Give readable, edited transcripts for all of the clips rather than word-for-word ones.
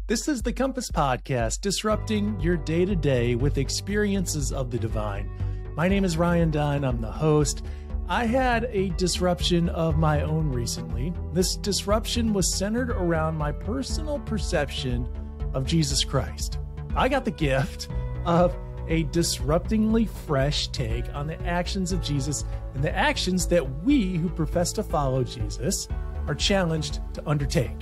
This is the Compass Podcast, disrupting your day-to-day with experiences of the divine. My name is Ryan Dunn. I'm the host. I had a disruption of my own recently. This disruption was centered around my personal perception of Jesus Christ. I got the gift of a disruptingly fresh take on the actions of Jesus and the actions that we who profess to follow Jesus are challenged to undertake.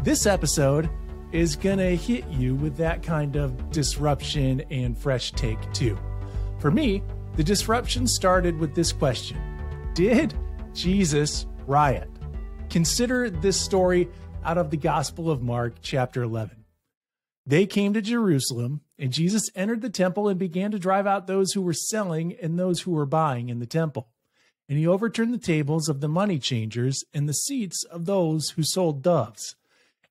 This episode is gonna hit you with that kind of disruption and fresh take too. For me, the disruption started with this question: did Jesus riot? Consider this story out of the Gospel of Mark, chapter 11. They came to Jerusalem, and Jesus entered the temple and began to drive out those who were selling and those who were buying in the temple. And he overturned the tables of the money changers and the seats of those who sold doves.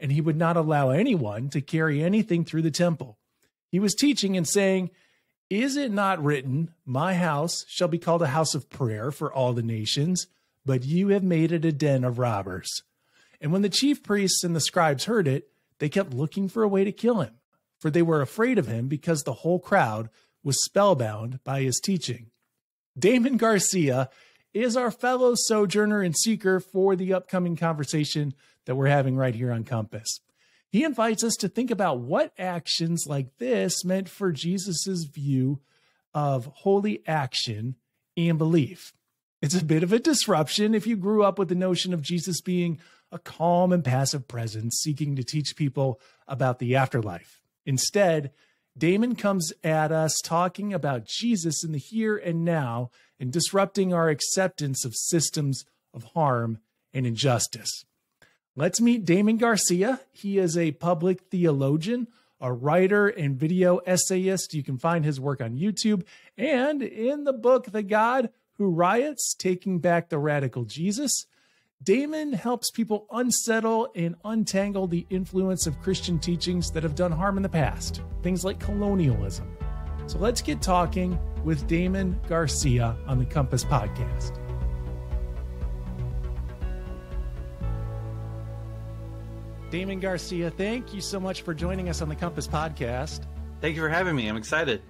And he would not allow anyone to carry anything through the temple. He was teaching and saying, "Is it not written, 'My house shall be called a house of prayer for all the nations,' but you have made it a den of robbers." And when the chief priests and the scribes heard it, they kept looking for a way to kill him, for they were afraid of him because the whole crowd was spellbound by his teaching. Damon Garcia is our fellow sojourner and seeker for the upcoming conversation that we're having right here on Compass. He invites us to think about what actions like this meant for Jesus's view of holy action and belief. It's a bit of a disruption if you grew up with the notion of Jesus being a calm and passive presence seeking to teach people about the afterlife. Instead, Damon comes at us talking about Jesus in the here and now and disrupting our acceptance of systems of harm and injustice. Let's meet Damon Garcia. He is a public theologian, a writer and video essayist. You can find his work on YouTube and in the book, The God Who Riots, Taking Back the Radical Jesus. Damon helps people unsettle and untangle the influence of Christian teachings that have done harm in the past, things like colonialism. So let's get talking with Damon Garcia on the Compass Podcast. Damon Garcia, thank you so much for joining us on the Compass Podcast. Thank you for having me. I'm excited.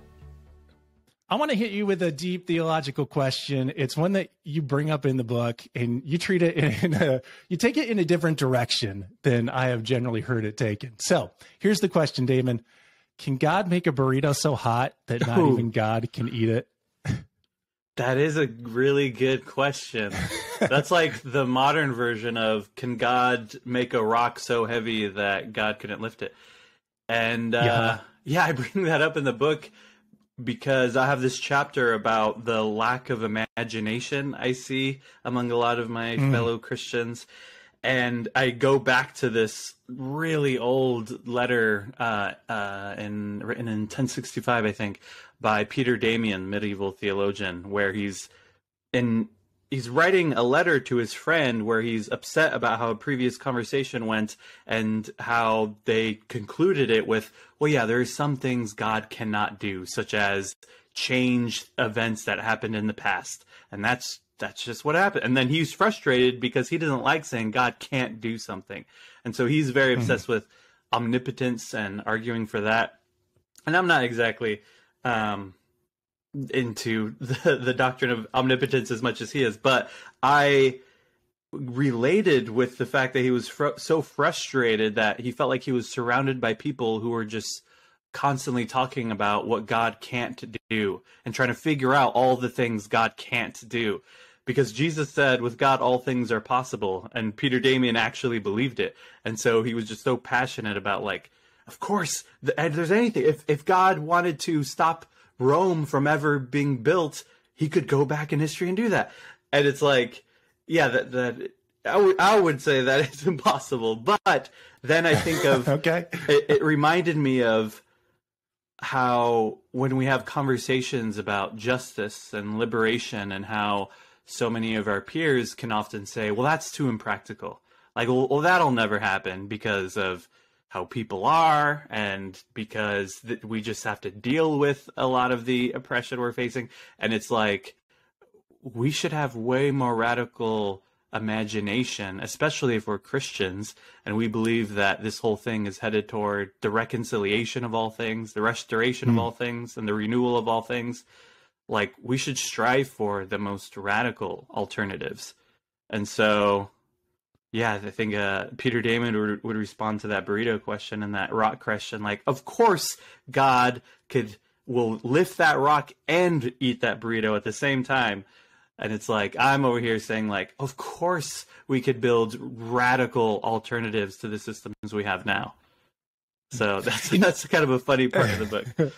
I want to hit you with a deep theological question. It's one that you bring up in the book, and you treat it you take it in a different direction than I have generally heard it taken. So here's the question, Damon. Can God make a burrito so hot that not even God can eat it? That is a really good question. That's like the modern version of, can God make a rock so heavy that God couldn't lift it? And yeah, I bring that up in the book because I have this chapter about the lack of imagination I see among a lot of my fellow Christians. And I go back to this really old letter written in 1065, I think, by Peter Damien, medieval theologian, where he's writing a letter to his friend where he's upset about how a previous conversation went and how they concluded it with, well, yeah, there are some things God cannot do, such as change events that happened in the past. And that's just what happened. And then he's frustrated because he doesn't like saying God can't do something. And so he's very obsessed with omnipotence and arguing for that. And I'm not exactly into the doctrine of omnipotence as much as he is, but I related with the fact that he was so frustrated that he felt like he was surrounded by people who were just constantly talking about what God can't do and trying to figure out all the things God can't do. Because Jesus said, with God, all things are possible. And Peter Damien actually believed it. And so he was just so passionate about, like, of course, if there's anything, if God wanted to stop Rome from ever being built, he could go back in history and do that. And it's like, yeah, that I would say that it's impossible. But then I think of, okay, it reminded me of how when we have conversations about justice and liberation and how so many of our peers can often say, well, that's too impractical. Like, well, that'll never happen because of how people are and because we just have to deal with a lot of the oppression we're facing. And it's like, we should have way more radical imagination, especially if we're Christians and we believe that this whole thing is headed toward the reconciliation of all things, the restoration of all things, and the renewal of all things. Like, we should strive for the most radical alternatives. And so, yeah, I think Peter Damon would respond to that burrito question and that rock question. Like, of course, God will lift that rock and eat that burrito at the same time. And it's like, I'm over here saying, like, of course we could build radical alternatives to the systems we have now. So that's kind of a funny part of the book.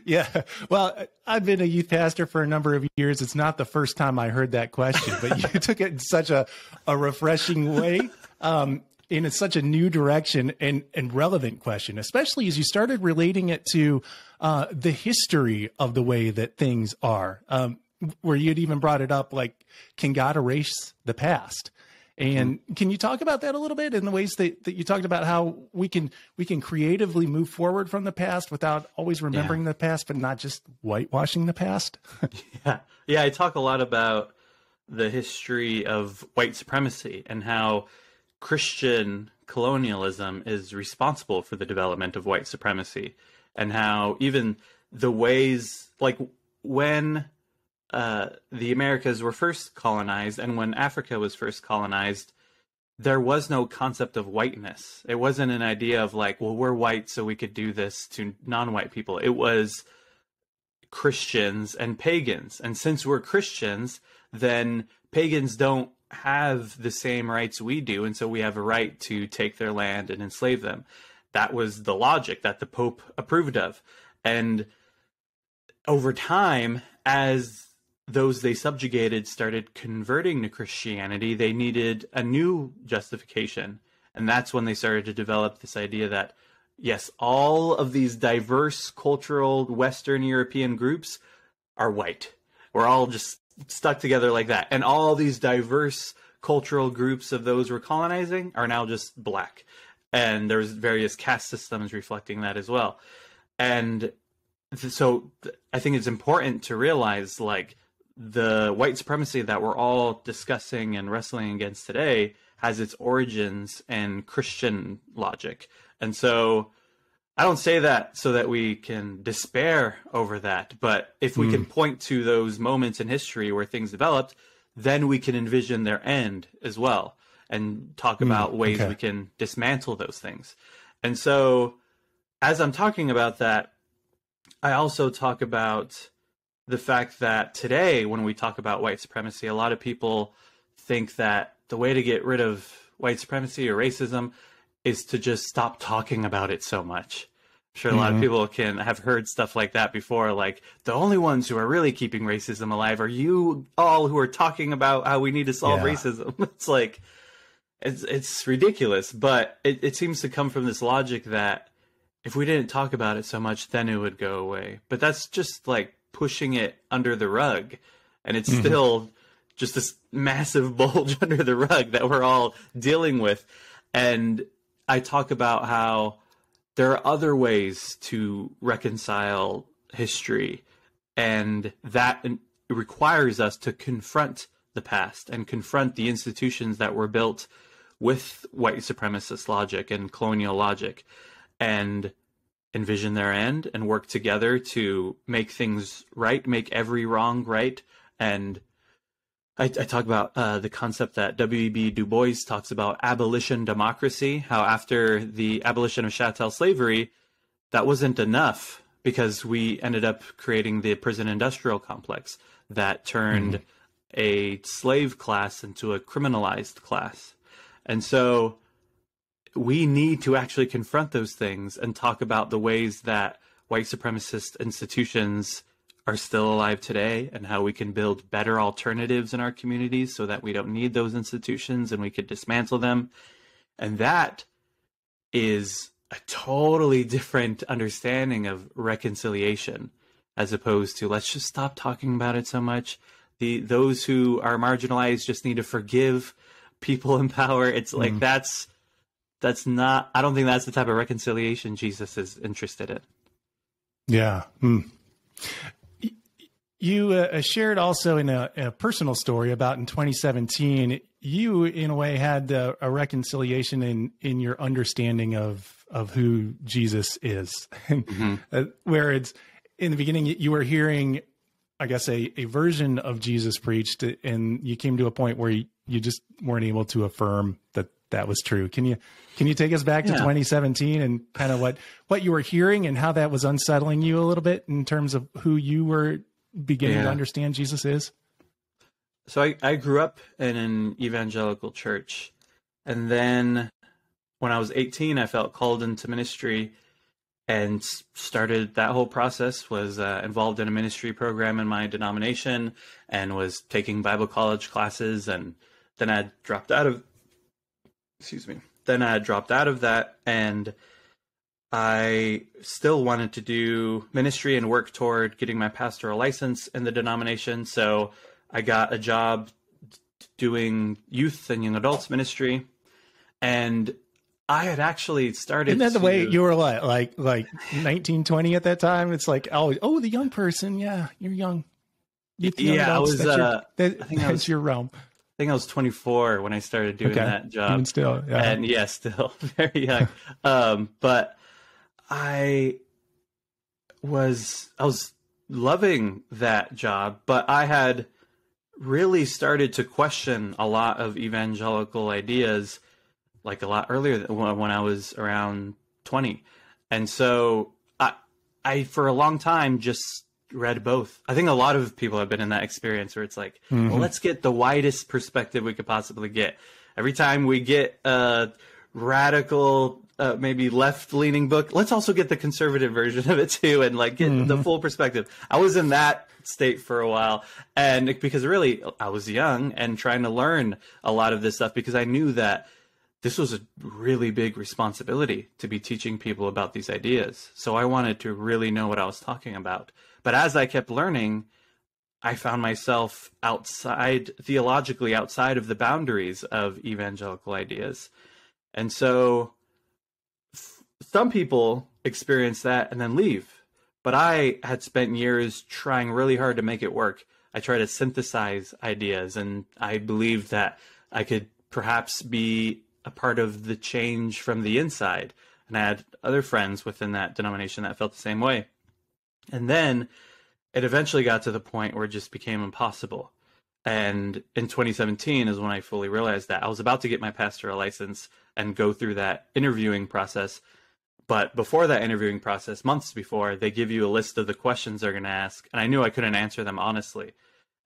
Yeah. Well, I've been a youth pastor for a number of years. It's not the first time I heard that question, but you took it in such a refreshing way. And it's such a new direction and relevant question, especially as you started relating it to the history of the way that things are. Where you'd even brought it up, like, can God erase the past? And can you talk about that a little bit in the ways that you talked about how we can creatively move forward from the past without always remembering the past, but not just whitewashing the past? Yeah. I talk a lot about the history of white supremacy and how Christian colonialism is responsible for the development of white supremacy, and how even the ways, like, when the Americas were first colonized and when Africa was first colonized, there was no concept of whiteness. It wasn't an idea of like, well, we're white, so we could do this to non-white people. It was Christians and pagans. And since we're Christians, then pagans don't have the same rights we do. And so we have a right to take their land and enslave them. That was the logic that the Pope approved of. And over time, as those they subjugated started converting to Christianity, they needed a new justification. And that's when they started to develop this idea that, yes, all of these diverse cultural Western European groups are white. We're all just stuck together like that. And all these diverse cultural groups of those we're colonizing are now just black. And there's various caste systems reflecting that as well. And so I think it's important to realize, like, the white supremacy that we're all discussing and wrestling against today has its origins in Christian logic. And so I don't say that so that we can despair over that, but if we can point to those moments in history where things developed, then we can envision their end as well and talk about ways we can dismantle those things. And so as I'm talking about that, I also talk about the fact that today, when we talk about white supremacy, a lot of people think that the way to get rid of white supremacy or racism is to just stop talking about it so much. I'm sure a lot of people can have heard stuff like that before, like, the only ones who are really keeping racism alive are you all who are talking about how we need to solve racism. It's like, it's ridiculous, but it seems to come from this logic that if we didn't talk about it so much, then it would go away. But that's just like pushing it under the rug, and it's still just this massive bulge under the rug that we're all dealing with. And I talk about how there are other ways to reconcile history, and that requires us to confront the past and confront the institutions that were built with white supremacist logic and colonial logic, and envision their end and work together to make things right, make every wrong right. And I talk about the concept that W.E.B. Du Bois talks about, abolition democracy, how after the abolition of chattel slavery, that wasn't enough because we ended up creating the prison industrial complex that turned a slave class into a criminalized class. And so we need to actually confront those things and talk about the ways that white supremacist institutions are still alive today and how we can build better alternatives in our communities so that we don't need those institutions and we could dismantle them. And that is a totally different understanding of reconciliation, as opposed to let's just stop talking about it so much. Those who are marginalized just need to forgive people in power. It's like that's not, I don't think that's the type of reconciliation Jesus is interested in. Yeah. You shared also in a personal story about in 2017, you in a way had a reconciliation in your understanding of who Jesus is. Where it's in the beginning, you were hearing, I guess, a version of Jesus preached, and you came to a point where you just weren't able to affirm that was true. Can you take us back to 2017 and kind of what you were hearing and how that was unsettling you a little bit in terms of who you were beginning to understand Jesus is? So I grew up in an evangelical church, and then when I was 18, I felt called into ministry and started that whole process, was involved in a ministry program in my denomination and was taking Bible college classes. And then I dropped out of, that, and I still wanted to do ministry and work toward getting my pastoral license in the denomination. So I got a job doing youth and young adults ministry, and I had actually started. Isn't that the way you were like 19, 20 at that time? It's like, oh, the young person. Yeah, you're young. I was. I think that's your realm. I think I was 24 when I started doing that job. Even still, yeah. And still very young. But I was loving that job, but I had really started to question a lot of evangelical ideas, like a lot earlier when I was around 20. And so I for a long time just read both. I think a lot of people have been in that experience where it's like, well, let's get the widest perspective we could possibly get. Every time we get a radical, maybe left-leaning book, let's also get the conservative version of it too, and like get the full perspective. I was in that state for a while, and because really I was young and trying to learn a lot of this stuff, because I knew that this was a really big responsibility to be teaching people about these ideas. So I wanted to really know what I was talking about. But as I kept learning, I found myself theologically outside of the boundaries of evangelical ideas. And so some people experience that and then leave. But I had spent years trying really hard to make it work. I tried to synthesize ideas, and I believed that I could perhaps be a part of the change from the inside. And I had other friends within that denomination that felt the same way. And then it eventually got to the point where it just became impossible. And in 2017 is when I fully realized that. I was about to get my pastoral license and go through that interviewing process. But before that interviewing process, months before, they give you a list of the questions they're going to ask. And I knew I couldn't answer them honestly.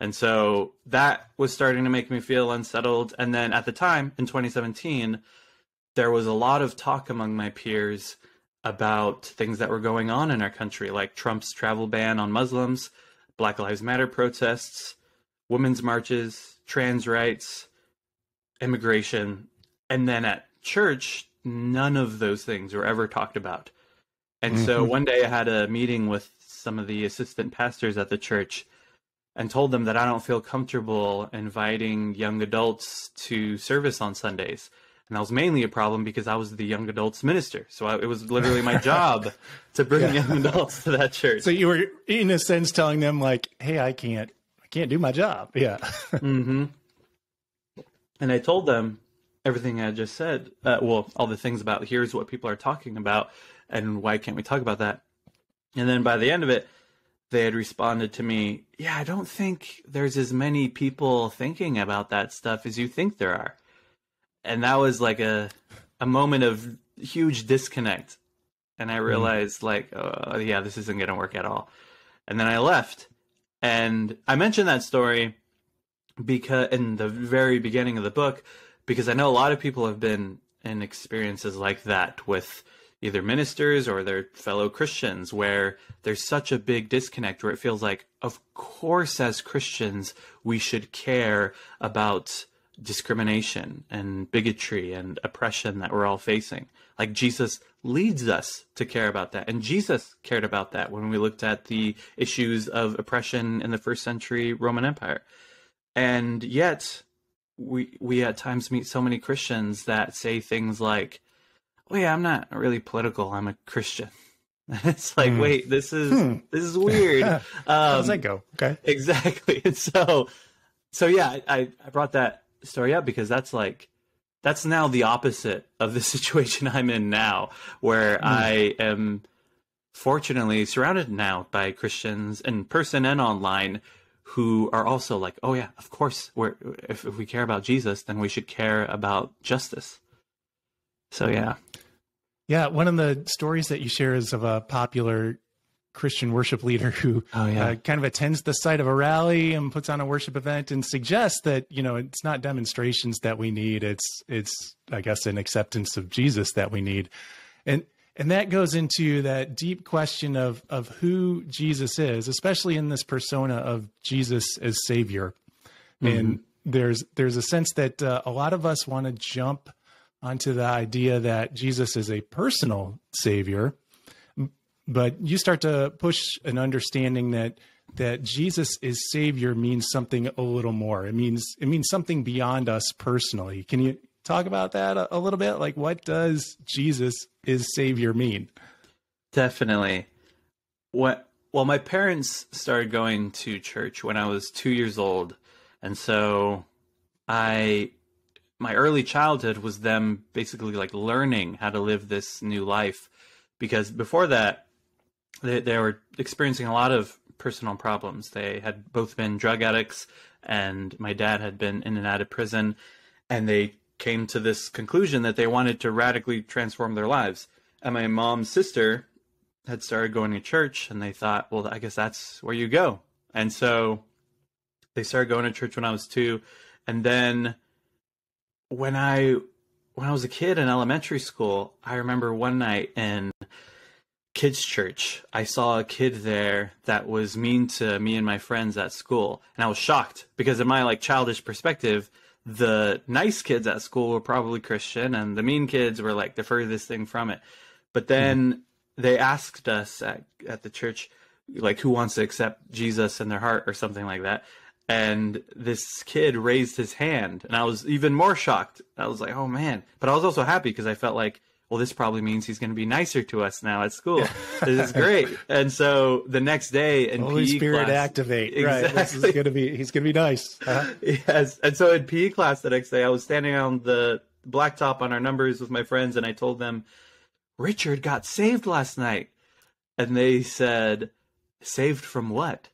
And so that was starting to make me feel unsettled. And then at the time, in 2017, there was a lot of talk among my peers about things that were going on in our country, like Trump's travel ban on Muslims, Black Lives Matter protests, women's marches, trans rights, immigration. And then at church, none of those things were ever talked about. And so one day I had a meeting with some of the assistant pastors at the church and told them that I don't feel comfortable inviting young adults to service on Sundays. And that was mainly a problem because I was the young adults minister. So it was literally my job to bring young adults to that church. So you were, in a sense, telling them like, hey, I can't do my job. Yeah. And I told them everything I just said. All the things about here's what people are talking about and why can't we talk about that? And then by the end of it, they had responded to me, yeah, I don't think there's as many people thinking about that stuff as you think there are. And that was like a moment of huge disconnect. And I realized this isn't going to work at all. And then I left. And I mentioned that story because in the very beginning of the book, because I know a lot of people have been in experiences like that with either ministers or their fellow Christians, where there's such a big disconnect where it feels like, of course, as Christians, we should care about discrimination and bigotry and oppression that we're all facing. Like Jesus leads us to care about that. And Jesus cared about that when we looked at the issues of oppression in the first century Roman Empire. And yet we at times meet so many Christians that say things like, oh yeah, I'm not really political, I'm a Christian. It's like, wait, this is weird. How does that go? Okay. Exactly. And so yeah, I brought that story up because that's now the opposite of the situation I'm in now, where I am fortunately surrounded now by Christians in person and online who are also like, oh yeah, of course, if we care about Jesus, then we should care about justice. So yeah. Yeah, one of the stories that you share is of a popular Christian worship leader who kind of attends the site of a rally and puts on a worship event and suggests that, it's not demonstrations that we need. It's I guess an acceptance of Jesus that we need. And that goes into that deep question of who Jesus is, especially in this persona of Jesus as Savior. Mm-hmm. And there's a sense that a lot of us want to jump onto the idea that Jesus is a personal Savior, but you start to push an understanding that Jesus is Savior means something a little more. It means something beyond us personally. Can you talk about that a little bit? Like, what does Jesus is Savior mean? Definitely. Well, my parents started going to church when I was 2 years old. And so my early childhood was them basically like learning how to live this new life, because before that, they were experiencing a lot of personal problems. They had both been drug addicts, and my dad had been in and out of prison, and they came to this conclusion that they wanted to radically transform their lives. And my mom's sister had started going to church, and they thought, well, I guess that's where you go. And so they started going to church when I was 2. And then when I was a kid in elementary school, I remember one night in kids' church, I saw a kid there that was mean to me and my friends at school. And I was shocked because in my childish perspective, the nice kids at school were probably Christian and the mean kids were the furthest thing from it. But then they asked us at the church, who wants to accept Jesus in their heart or something like that. And this kid raised his hand, and I was even more shocked. I was like, oh man. But I was also happy because I felt like, well, this probably means he's going to be nicer to us now at school. This is great. And so the next day in Holy PE Spirit class, activate. Exactly. Right. He's going to be nice. Uh-huh. Yes. And so in PE class the next day, I was standing on the blacktop on our numbers with my friends, and I told them, Richard got saved last night. And they said, saved from what?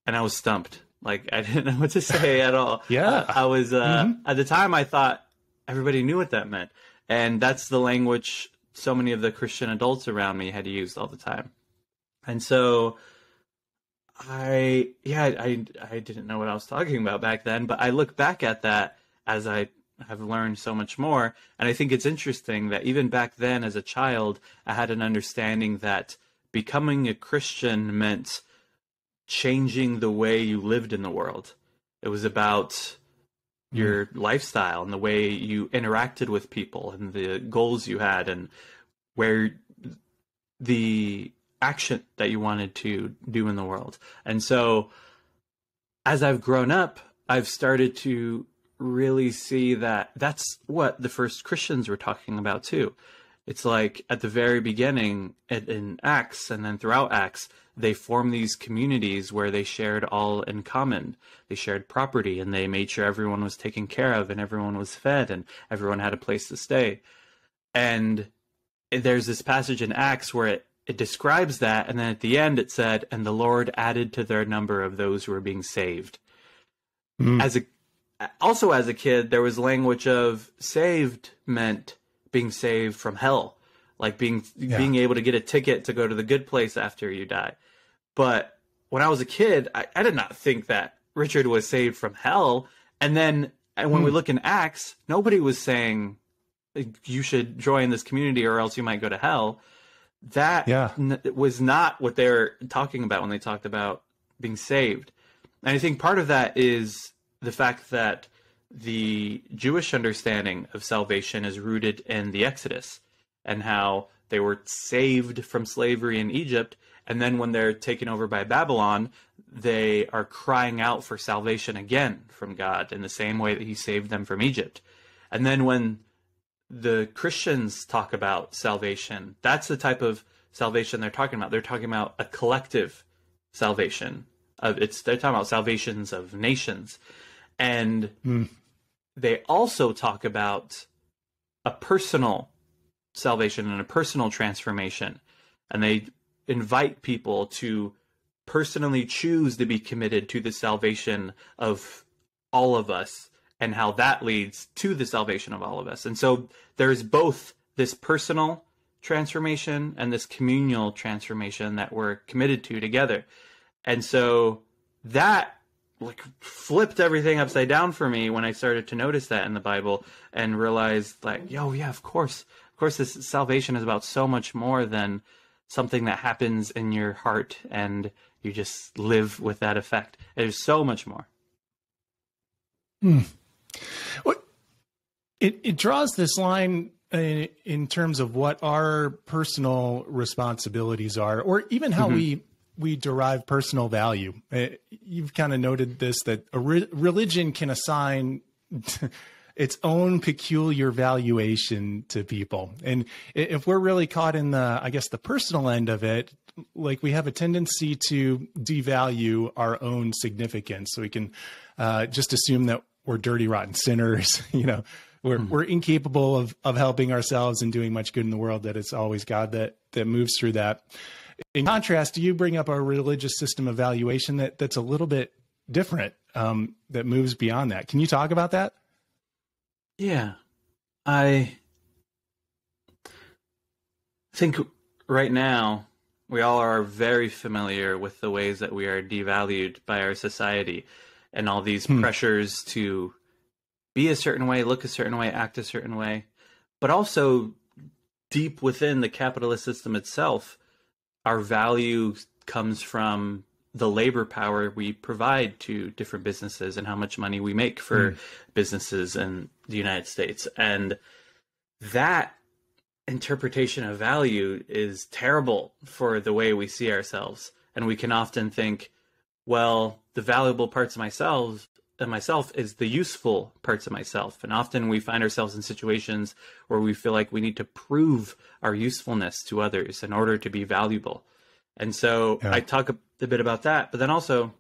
And I was stumped. I didn't know what to say at all. Yeah. I was, at the time I thought everybody knew what that meant. And that's the language so many of the Christian adults around me had used all the time. And so I didn't know what I was talking about back then, but I look back at that as I have learned so much more. And I think it's interesting that even back then as a child, I had an understanding that becoming a Christian meant changing the way you lived in the world. It was about your lifestyle and the way you interacted with people and the goals you had and where the action that you wanted to do in the world. And so as I've grown up, I've started to really see that that's what the first Christians were talking about too. It's like at the very beginning in Acts and then throughout Acts, they formed these communities where they shared all in common. They shared property and they made sure everyone was taken care of and everyone was fed and everyone had a place to stay. And there's this passage in Acts where it describes that. And then at the end it said, and the Lord added to their number of those who were being saved. Also as a kid, there was language of saved meant being saved from hell, being able to get a ticket to go to the good place after you die. But when I was a kid, I did not think that Richard was saved from hell. And then when we look in Acts, nobody was saying you should join this community or else you might go to hell. That was not what they were talking about when they talked about being saved. And I think part of that is the fact that the Jewish understanding of salvation is rooted in the Exodus and how they were saved from slavery in Egypt. And then when they're taken over by Babylon, they are crying out for salvation again from God in the same way that he saved them from Egypt. And then when the Christians talk about salvation, that's the type of salvation they're talking about. They're talking about a collective salvation. They're talking about salvations of nations. And they also talk about a personal salvation and a personal transformation. And they invite people to personally choose to be committed to the salvation of all of us, and how that leads to the salvation of all of us. And so there's both this personal transformation and this communal transformation that we're committed to together. And so that like flipped everything upside down for me when I started to notice that in the Bible and realized like, of course this salvation is about so much more than something that happens in your heart and you just live with that effect. There's so much more. Well, it draws this line in terms of what our personal responsibilities are, or even how we derive personal value. You've kind of noted this, that a religion can assign its own peculiar valuation to people. And if we're really caught in the personal end of it, like we have a tendency to devalue our own significance. So we can just assume that we're dirty, rotten sinners, we're incapable of helping ourselves and doing much good in the world, that it's always God that moves through that. In contrast, you bring up a religious system of valuation that's a little bit different, that moves beyond that. Can you talk about that? Yeah, I think right now we all are very familiar with the ways that we are devalued by our society and all these pressures to be a certain way, look a certain way, act a certain way. But also deep within the capitalist system itself, our value comes from the labor power we provide to different businesses and how much money we make for businesses in the United States. And that interpretation of value is terrible for the way we see ourselves. And we can often think, well, the valuable parts of myself is the useful parts of myself. And often we find ourselves in situations where we feel like we need to prove our usefulness to others in order to be valuable. And so I talk a bit about that, but then also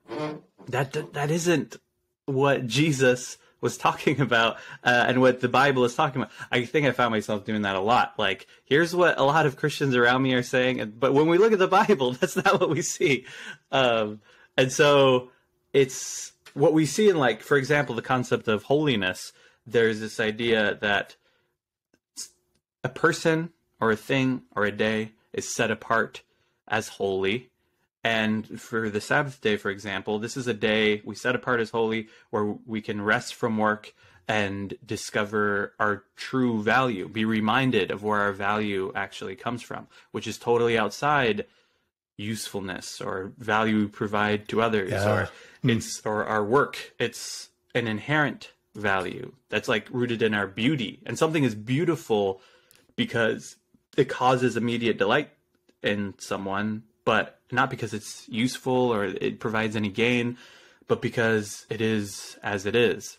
that isn't what Jesus was talking about and what the Bible is talking about. I think I found myself doing that a lot. Like, here's what a lot of Christians around me are saying, but when we look at the Bible, that's not what we see. And so it's what we see in, like, for example, the concept of holiness. There's this idea that a person or a thing or a day is set apart as holy. And for the Sabbath day, for example, this is a day we set apart as holy where we can rest from work and discover our true value, be reminded of where our value actually comes from, which is totally outside usefulness or value we provide to others or our work. It's an inherent value that's like rooted in our beauty. And something is beautiful because it causes immediate delight in someone, but not because it's useful or it provides any gain, but because it is as it is.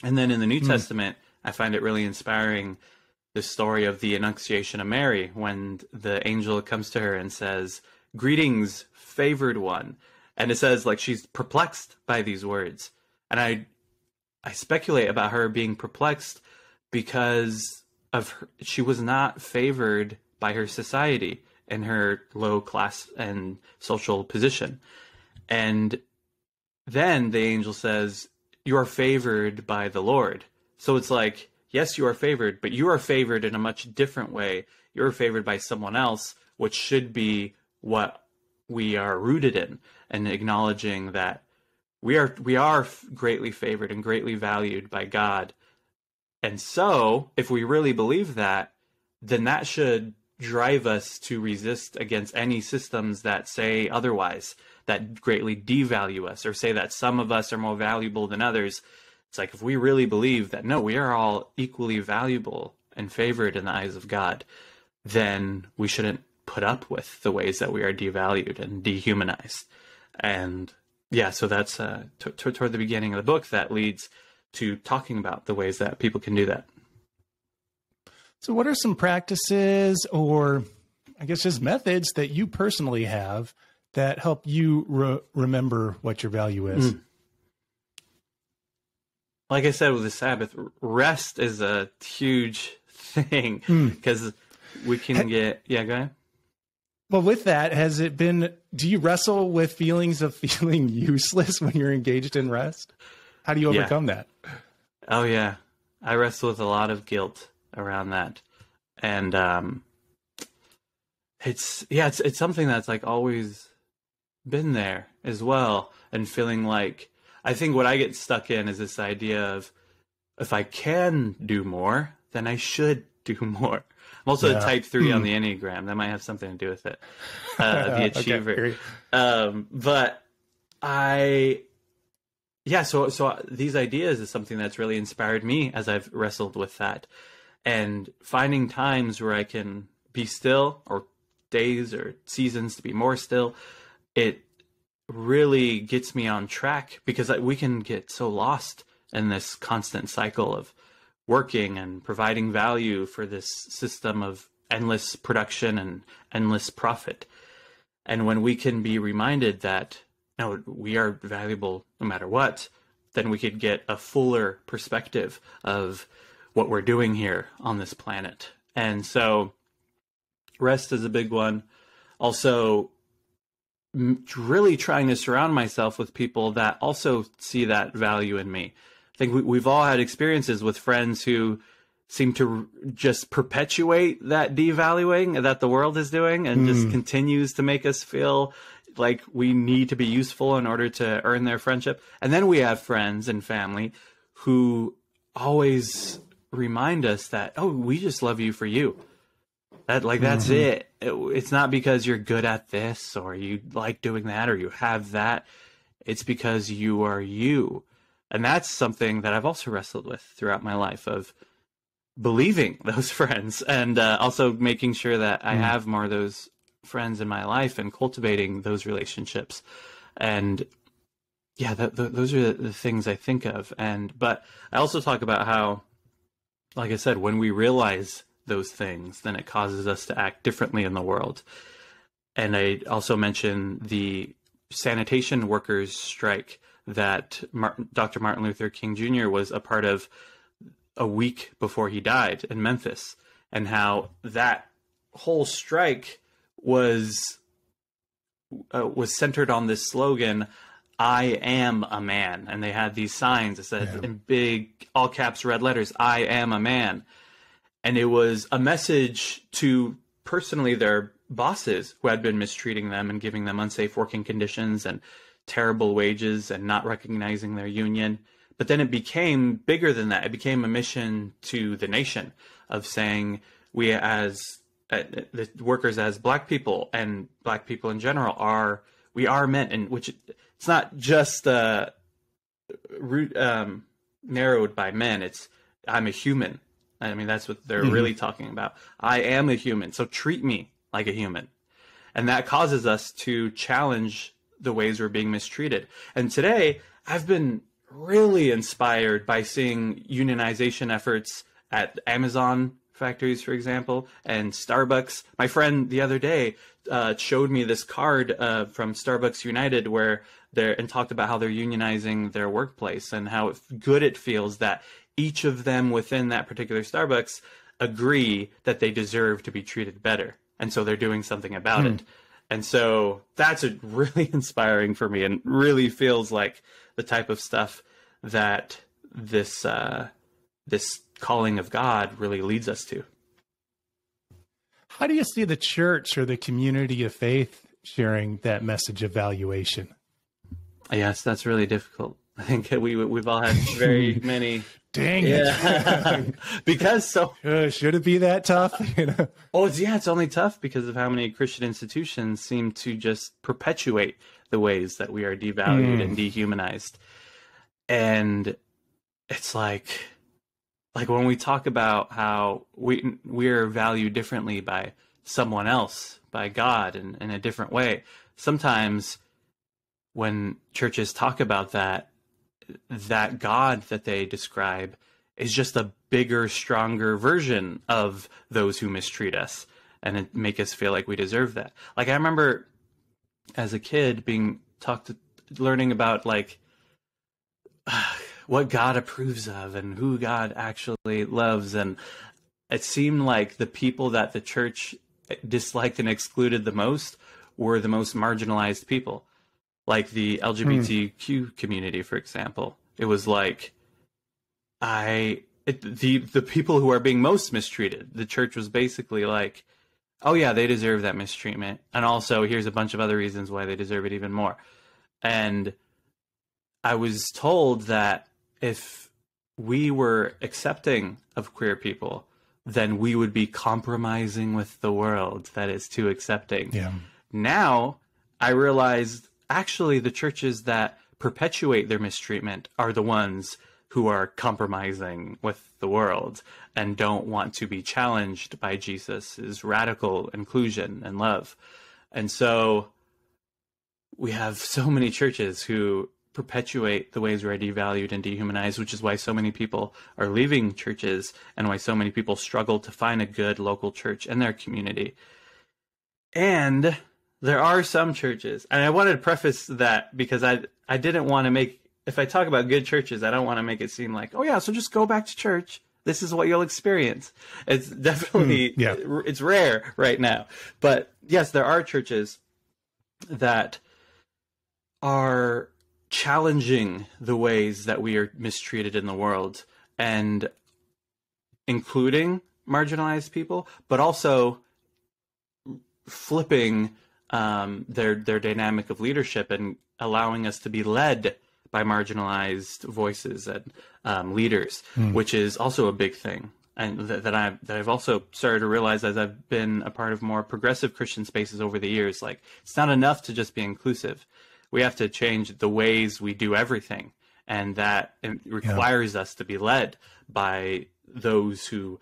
And then in the New Testament, I find it really inspiring, the story of the Annunciation of Mary, when the angel comes to her and says, "Greetings, favored one." And it says, like, she's perplexed by these words. And I speculate about her being perplexed because she was not favored by her society and her low class and social position. And then the angel says, "You are favored by the Lord." So it's like, yes, you are favored, but you are favored in a much different way. You're favored by someone else, which should be what we are rooted in, and acknowledging that we are greatly favored and greatly valued by God. And so if we really believe that, then that should drive us to resist against any systems that say otherwise, that greatly devalue us or say that some of us are more valuable than others. It's like, if we really believe that, no, we are all equally valuable and favored in the eyes of God, then we shouldn't put up with the ways that we are devalued and dehumanized. And yeah, so that's toward the beginning of the book that leads to talking about the ways that people can do that. So what are some practices or I guess, just methods that you personally have that help you remember what your value is. Like I said with the Sabbath, rest is a huge thing because we can get, go ahead. Well, with that, do you wrestle with feelings of feeling useless when you're engaged in rest? How do you overcome that? Oh, yeah. I wrestle with a lot of guilt around that. And it's something that's like always been there as well. And feeling like, I think what I get stuck in is this idea of if I can do more, then I should do more. I'm also a type 3 on the Enneagram. That might have something to do with it. The achiever. But so these ideas is something that's really inspired me as I've wrestled with that. And finding times where I can be still, or days or seasons to be more still, it really gets me on track, because we can get so lost in this constant cycle of working and providing value for this system of endless production and endless profit. And when we can be reminded that no, we are valuable no matter what, then we could get a fuller perspective of what we're doing here on this planet. And so rest is a big one. Also, really trying to surround myself with people that also see that value in me. I think we've all had experiences with friends who seem to just perpetuate that devaluing that the world is doing, and just continues to make us feel like we need to be useful in order to earn their friendship. And then we have friends and family who always remind us that, oh, we just love you for you. That's it. It's not because you're good at this, or you like doing that, or you have that. It's because you are you. And that's something that I've also wrestled with throughout my life, of believing those friends, and also making sure that I have more of those friends in my life and cultivating those relationships. And yeah, those are the things I think of. But I also talk about how, like I said, when we realize those things, then it causes us to act differently in the world. And I also mention the sanitation workers strike that Dr. Martin Luther King Jr. was a part of a week before he died in Memphis, and how that whole strike was centered on this slogan, "I am a man." And they had these signs that said in big all caps red letters, "I am a man." And it was a message to personally their bosses who had been mistreating them and giving them unsafe working conditions and terrible wages and not recognizing their union. But then it became bigger than that. It became a mission to the nation of saying, we as the workers, as Black people and Black people in general, we are men. And which it's not just narrowed by men. It's I'm a human. I mean, that's what they're really talking about. I am a human, so treat me like a human. And that causes us to challenge the ways we're being mistreated. And today, I've been really inspired by seeing unionization efforts at Amazon factories, for example, and Starbucks. My friend the other day showed me this card from Starbucks United and talked about how they're unionizing their workplace and how good it feels that each of them within that particular Starbucks agree that they deserve to be treated better. And so they're doing something about it. And so that's really inspiring for me, and really feels like the type of stuff that this calling of God really leads us to. How do you see the church or the community of faith sharing that message of valuation? Yes, that's really difficult. I think we've all had very many. Dang it. Because so should it be that tough? It's only tough because of how many Christian institutions seem to just perpetuate the ways that we are devalued and dehumanized. And it's like when we talk about how we're valued differently by someone else, by God, in a different way. Sometimes when churches talk about that God that they describe is just a bigger, stronger version of those who mistreat us. and it make us feel like we deserve that. Like I remember as a kid learning about like what God approves of and who God actually loves. And it seemed like the people that the church disliked and excluded the most were the most marginalized people, like the LGBTQ community, for example. It was like the people who are being most mistreated. The church was basically like, oh yeah, they deserve that mistreatment, and also here's a bunch of other reasons why they deserve it even more. And I was told that if we were accepting of queer people, then we would be compromising with the world that is too accepting. Yeah. Now I realized actually the churches that perpetuate their mistreatment are the ones who are compromising with the world and don't want to be challenged by Jesus's radical inclusion and love. And so we have so many churches who perpetuate the ways we're devalued and dehumanized, which is why so many people are leaving churches and why so many people struggle to find a good local church in their community. And there are some churches, and I wanted to preface that because I didn't want to make, if I talk about good churches, I don't want to make it seem like, oh yeah, so just go back to church. This is what you'll experience. It's definitely, it's rare right now. But yes, there are churches that are challenging the ways that we are mistreated in the world, and including marginalized people, but also flipping their dynamic of leadership and allowing us to be led by marginalized voices and leaders, which is also a big thing. And that I've also started to realize as I've been a part of more progressive Christian spaces over the years. Like, it's not enough to just be inclusive. We have to change the ways we do everything. And that requires us to be led by those who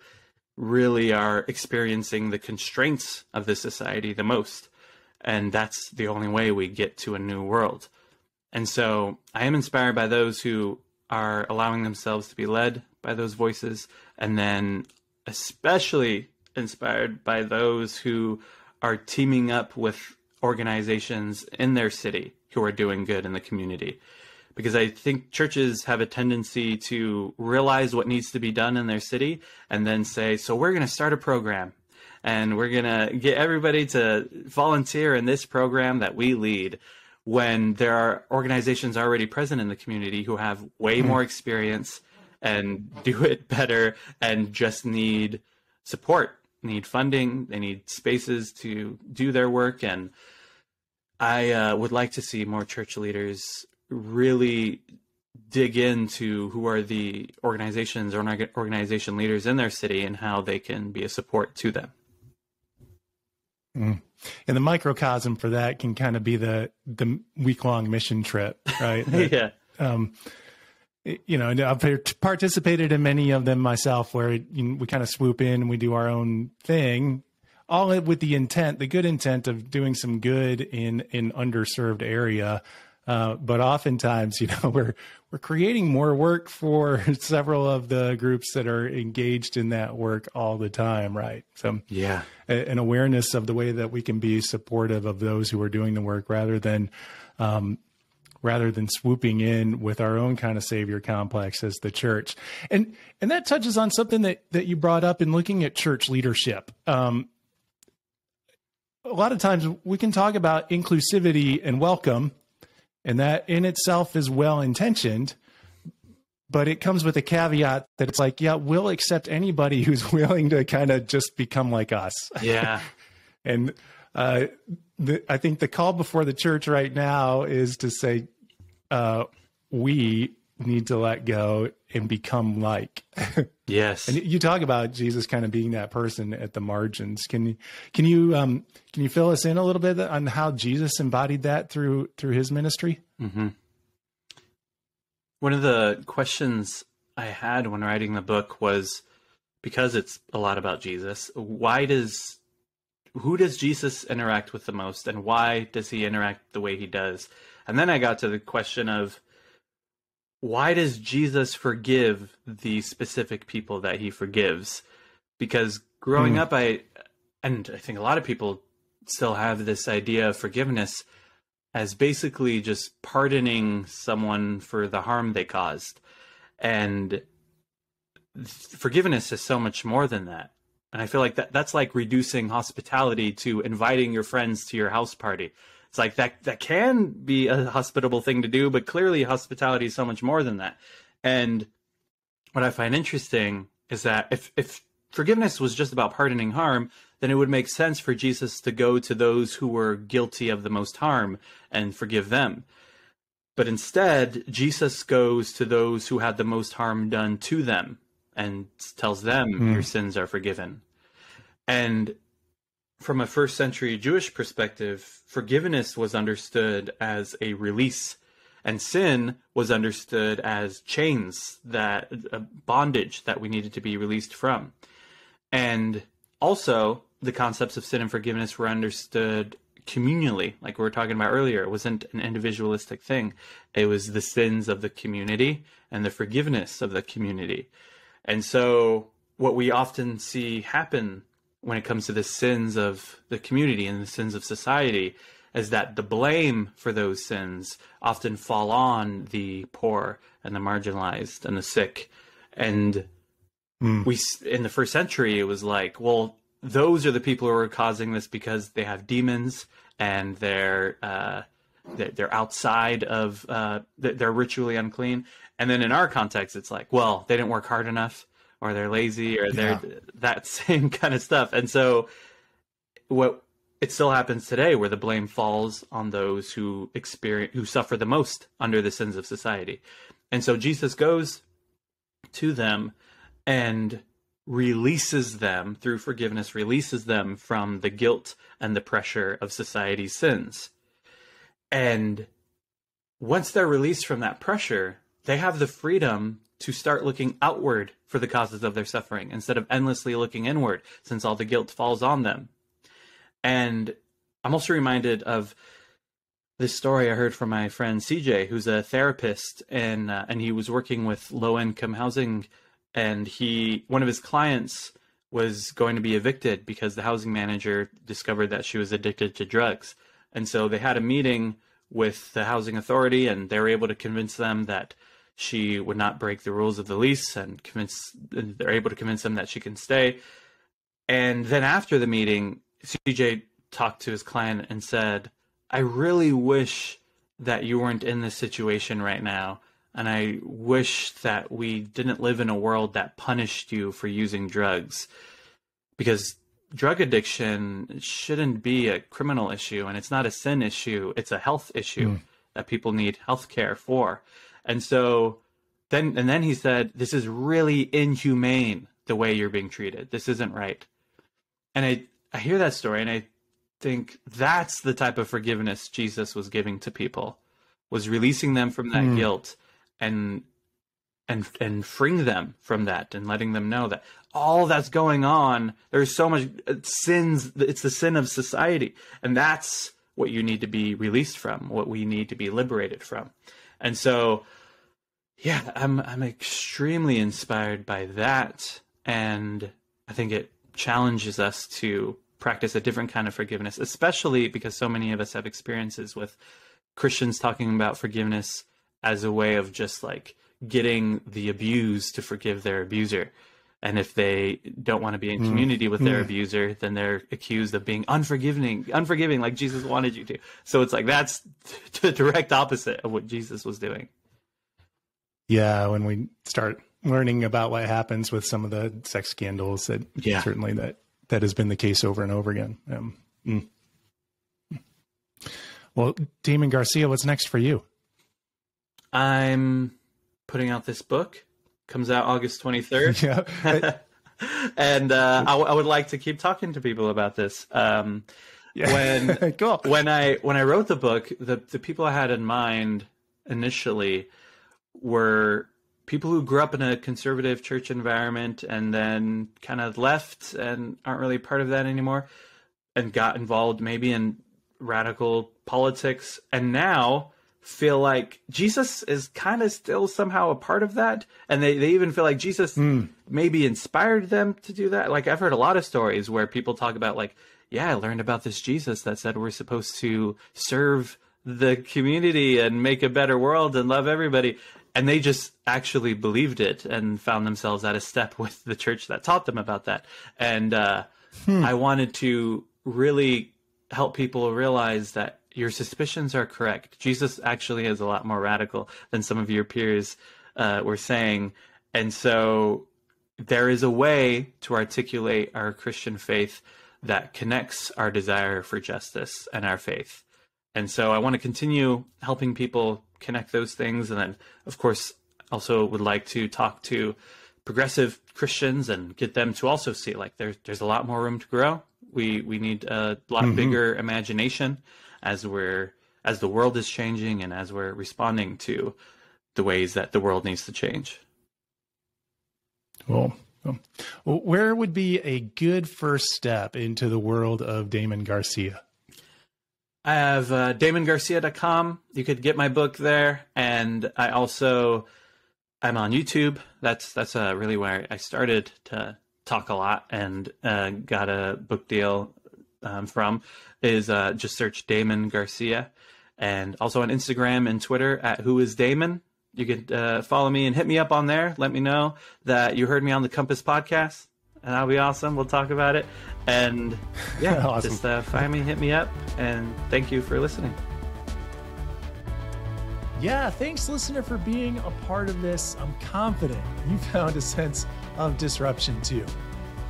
really are experiencing the constraints of this society the most. And that's the only way we get to a new world. And so I am inspired by those who are allowing themselves to be led by those voices, and then especially inspired by those who are teaming up with organizations in their city who are doing good in the community. Because I think churches have a tendency to realize what needs to be done in their city and then say, so we're going to start a program and we're going to get everybody to volunteer in this program that we lead, when there are organizations already present in the community who have way more experience and do it better and just need support, need funding, they need spaces to do their work. And I would like to see more church leaders really dig into who are the organizations or organization leaders in their city and how they can be a support to them. And the microcosm for that can kind of be the week-long mission trip, right? Yeah. And I've participated in many of them myself, where we kind of swoop in and we do our own thing, all with the good intent of doing some good in an underserved area. But oftentimes, we're creating more work for several of the groups that are engaged in that work all the time, right? So yeah, an awareness of the way that we can be supportive of those who are doing the work, rather than swooping in with our own kind of savior complex as the church. And that touches on something that you brought up in looking at church leadership. A lot of times we can talk about inclusivity and welcome, and that in itself is well-intentioned, but it comes with a caveat that it's like, yeah, we'll accept anybody who's willing to kind of just become like us. Yeah. And I think the call before the church right now is to say, we need to let go and become like. Yes. And you talk about Jesus kind of being that person at the margins. Can you fill us in a little bit on how Jesus embodied that through his ministry? Mm-hmm. One of the questions I had when writing the book was, because it's a lot about Jesus, who does Jesus interact with the most, and why does he interact the way he does? And then I got to the question of, why does Jesus forgive the specific people that he forgives? Because growing up, I and I think a lot of people still have this idea of forgiveness as basically just pardoning someone for the harm they caused. And forgiveness is so much more than that. And I feel like that's like reducing hospitality to inviting your friends to your house party. It's like that can be a hospitable thing to do, but clearly hospitality is so much more than that. And what I find interesting is that if forgiveness was just about pardoning harm, then it would make sense for Jesus to go to those who were guilty of the most harm and forgive them. But instead, Jesus goes to those who had the most harm done to them and tells them, your sins are forgiven. And from a first century Jewish perspective, forgiveness was understood as a release, and sin was understood as chains, that bondage that we needed to be released from. And also, the concepts of sin and forgiveness were understood communally, like we were talking about earlier. It wasn't an individualistic thing. It was the sins of the community and the forgiveness of the community. And so what we often see happen when it comes to the sins of the community and the sins of society is that the blame for those sins often fall on the poor and the marginalized and the sick. And we, in the first century, it was like, well, those are the people who are causing this because they have demons and they're outside of, they're ritually unclean. And then in our context, it's like, well, they didn't work hard enough, or they're lazy, or they're that same kind of stuff. And so what it still happens today, where the blame falls on those who suffer the most under the sins of society. And so Jesus goes to them and releases them through forgiveness, releases them from the guilt and the pressure of society's sins. And once they're released from that pressure, they have the freedom to start looking outward for the causes of their suffering instead of endlessly looking inward, since all the guilt falls on them. And I'm also reminded of this story I heard from my friend CJ, who's a therapist, and he was working with low-income housing, and one of his clients was going to be evicted because the housing manager discovered that she was addicted to drugs. And so they had a meeting with the housing authority, and they were able to convince them that she would not break the rules of the lease, and they're able to convince them that she can stay. And then after the meeting, CJ talked to his client and said, I really wish that you weren't in this situation right now. And I wish that we didn't live in a world that punished you for using drugs, because drug addiction shouldn't be a criminal issue, and it's not a sin issue. It's a health issue that people need health care for. And so then he said, this is really inhumane, the way you're being treated. This isn't right. And I hear that story, and I think that's the type of forgiveness Jesus was giving to people, was releasing them from that guilt and freeing them from that, and letting them know that all that's going on, there's so much sins, it's the sin of society. And that's what you need to be released from, what we need to be liberated from. And so, yeah, I'm extremely inspired by that. And I think it challenges us to practice a different kind of forgiveness, especially because so many of us have experiences with Christians talking about forgiveness as a way of just like getting the abused to forgive their abuser. And if they don't want to be in community with their abuser, then they're accused of being unforgiving like Jesus wanted you to. So it's like, that's the direct opposite of what Jesus was doing. Yeah, when we start learning about what happens with some of the sex scandals, certainly that has been the case over and over again. Well, Damon Garcia, what's next for you? I'm putting out this book. Comes out August 23rd. Yeah. And I would like to keep talking to people about this. Cool. When I wrote the book, the people I had in mind initially were people who grew up in a conservative church environment and then kind of left and aren't really part of that anymore, and got involved maybe in radical politics, and now feel like Jesus is kind of still somehow a part of that. And they even feel like Jesus maybe inspired them to do that. Like, I've heard a lot of stories where people talk about, like, yeah, I learned about this Jesus that said we're supposed to serve the community and make a better world and love everybody. And they just actually believed it and found themselves at a step with the church that taught them about that. And I wanted to really help people realize that your suspicions are correct. Jesus actually is a lot more radical than some of your peers were saying. And so there is a way to articulate our Christian faith that connects our desire for justice and our faith. And so I want to continue helping people connect those things. And then, of course, also would like to talk to progressive Christians and get them to also see, like, there's a lot more room to grow. We need a lot bigger imagination as the world is changing and as we're responding to the ways that the world needs to change. Well, where would be a good first step into the world of Damon Garcia? I have damongarcia.com. You could get my book there. And I'm on YouTube. That's really where I started to talk a lot and got a book deal from, is just search Damon Garcia. And also on Instagram and Twitter at whoisdamon. You could follow me and hit me up on there. Let me know that you heard me on the Compass podcast, and that'll be awesome. We'll talk about it. And yeah, awesome. Just find me, hit me up, and thank you for listening. Yeah, thanks, listener, for being a part of this. I'm confident you found a sense of disruption too.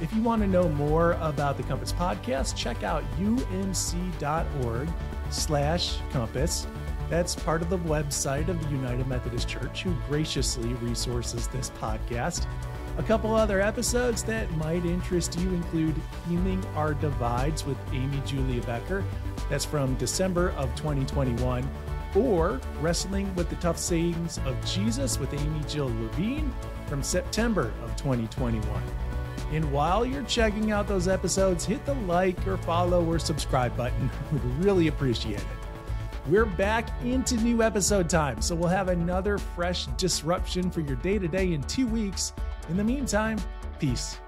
If you want to know more about the Compass podcast, check out umc.org/compass. That's part of the website of the United Methodist Church, who graciously resources this podcast. A couple other episodes that might interest you include Healing Our Divides with Amy Julia Becker. That's from December of 2021. Or Wrestling with the Tough Sayings of Jesus with Amy Jill Levine from September of 2021. And while you're checking out those episodes, hit the like or follow or subscribe button. We'd really appreciate it. We're back into new episode time, so we'll have another fresh disruption for your day-to-day in 2 weeks. In the meantime, peace.